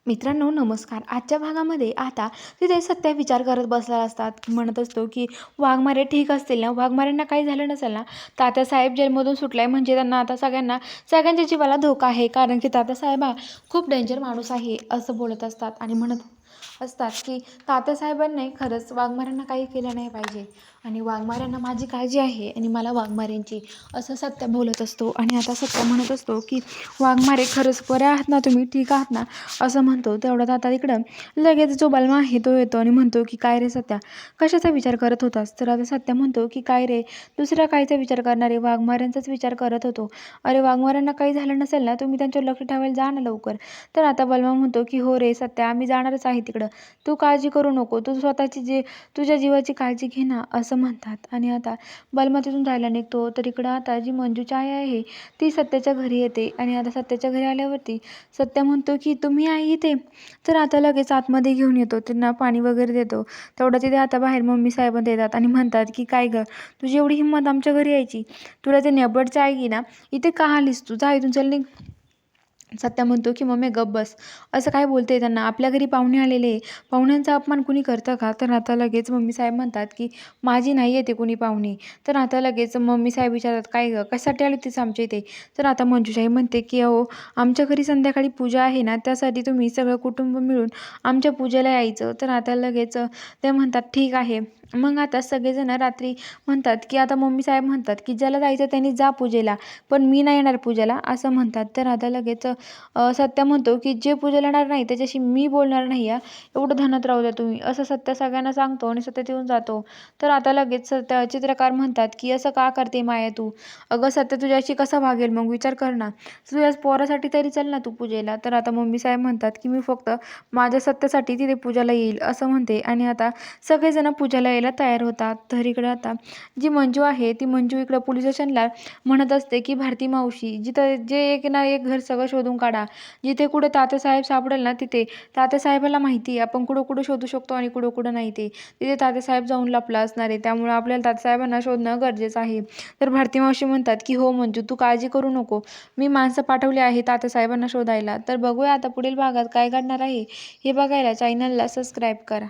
मित्रांनो नमस्कार. आजच्या भागामध्ये आता तिथे सत्या विचार करत बसला असतात. म्हणत असतो की वाघमारे ठीक असतील ना, वाघमाऱ्यांना काही झालं नसेल ना. तात्यासाहेब जेलमधून सुटलाय म्हणजे त्यांना आता सगळ्यांच्या जीवाला धोका आहे, कारण की तात्यासाहेब हा खूप डेंजर माणूस आहे असं बोलत असतात आणि म्हणत असतात की तात्यासाहेबांनी खरंच वाघमाऱ्यांना काही केलं नाही पाहिजे आणि वाघमाऱ्यांना माझी काळजी आहे आणि मला वाघमाऱ्यांची, असं सत्या बोलत असतो. आणि आता सत्या म्हणत असतो की वाघमारे खरंच बरे आहात ना, तुम्ही ठीक आहात ना, असं म्हणतो. तेवढ्यात आता तिकडं लगेच जो बलमा आहे तो येतो आणि म्हणतो की काय रे सत्या, कशाचा विचार करत होतास? तर आता सत्या म्हणतो की काय रे, दुसरा कायचा विचार करणारे, वाघमाऱ्यांचाच विचार करत होतो. अरे वाघमाऱ्यांना काही झालं नसेल ना, तुम्ही त्यांच्यावर लक्ष ठेवायला जा ना लवकर. तर आता बलमा म्हणतो की हो रे सत्या, आम्ही जाणारच आहे तिकडं, तू काळजी करू नको, तू तुझ्या जीवाची काळजी घे ना, असं म्हणतात. आणि आता बलमा तिथून जायला निघतो. तर इकडं आता जी मंजूची आई आहे ती सत्याच्या घरी येते आणि आता सत्याच्या घरी आल्यावरती सत्या म्हणतो की तुम्ही आई इथे. तर आता लगेच आतमध्ये घेऊन येतो, त्यांना पाणी वगैरे देतो. तेवढं तिथे आता बाहेर मम्मी साहेब येतात आणि म्हणतात की काय गं, तुझी एवढी हिंमत आमच्या घरी यायची, तुला ते नेबडचं आहे ना, इथे का आलीस तू, जा इथून चल निघ. सत्या म्हणतो की मम्मी गप्प बस, असं काय बोलते त्यांना, आपल्या घरी पाहुणे आलेले, पाहुण्यांचा अपमान कुणी करतं का? तर आता लगेच मम्मी साहेब म्हणतात की माझी नाही येते कुणी पाहुणे. तर आता लगेच मम्मी साहेब विचारतात काय गं, कशासाठी आली होतीस आमच्या इथे? तर आता मंजुषाई म्हणते की अहो, आमच्या घरी संध्याकाळी पूजा आहे ना, त्यासाठी तुम्ही सगळं कुटुंब मिळून आमच्या पूजेला यायचं. तर आता लगेच ते म्हणतात ठीक आहे. मग आता सगळेजण रात्री म्हणतात की आता मम्मी साहेब म्हणतात की ज्याला जायचं त्यांनी जा पूजेला, पण मी नाही येणार पूजेला, असं म्हणतात. तर आता लगेच सत्य म्हणतो की जे पूजेला येणार नाही त्याच्याशी मी बोलणार नाही, या एवढं ध्यानात राहू द्या तुम्ही, असं सत्य सगळ्यांना सांगतो आणि सत्य येऊन जातो. तर आता लगेच सत्य चित्रकार म्हणतात की असं का करते माया तू, अगं सत्य तुझ्याशी कसं वागेल, मग विचार कर ना, तुझ्या पोरासाठी तरी चल ना तू पूजेला. तर आता मम्मी साहेब म्हणतात की मी फक्त माझ्या सत्यासाठी तिथे पूजाला येईल, असं म्हणते. आणि आता सगळेजण पूजाला यायला तयार होतात. तर इकडं आता जी मंजू आहे ती मंजू इकडं पोलीस स्टेशनला म्हणत असते की भारती मावशी, जिथं जे एक ना एक घर सगळं शोधून काढा, जिथे कुठे तात्यासाहेब सापडेल ना तिथे, तात्यासाहेबाला माहिती आहे आपण कुठं कुठं शोधू शकतो आणि कुठं कुठं नाही, ते तिथे तात्यासाहेब जाऊन लपला असणार आहे, त्यामुळे आपल्याला तात्यासाहेबांना शोधणं गरजेचं आहे. तर भारती मावशी म्हणतात की हो मंजू, तू काळजी करू नको, मी माणसं पाठवली आहे तात्यासाहेबांना शोधायला. तर बघूया आता पुढील भागात काय घडणार आहे, हे बघायला चॅनलला सबस्क्राईब करा.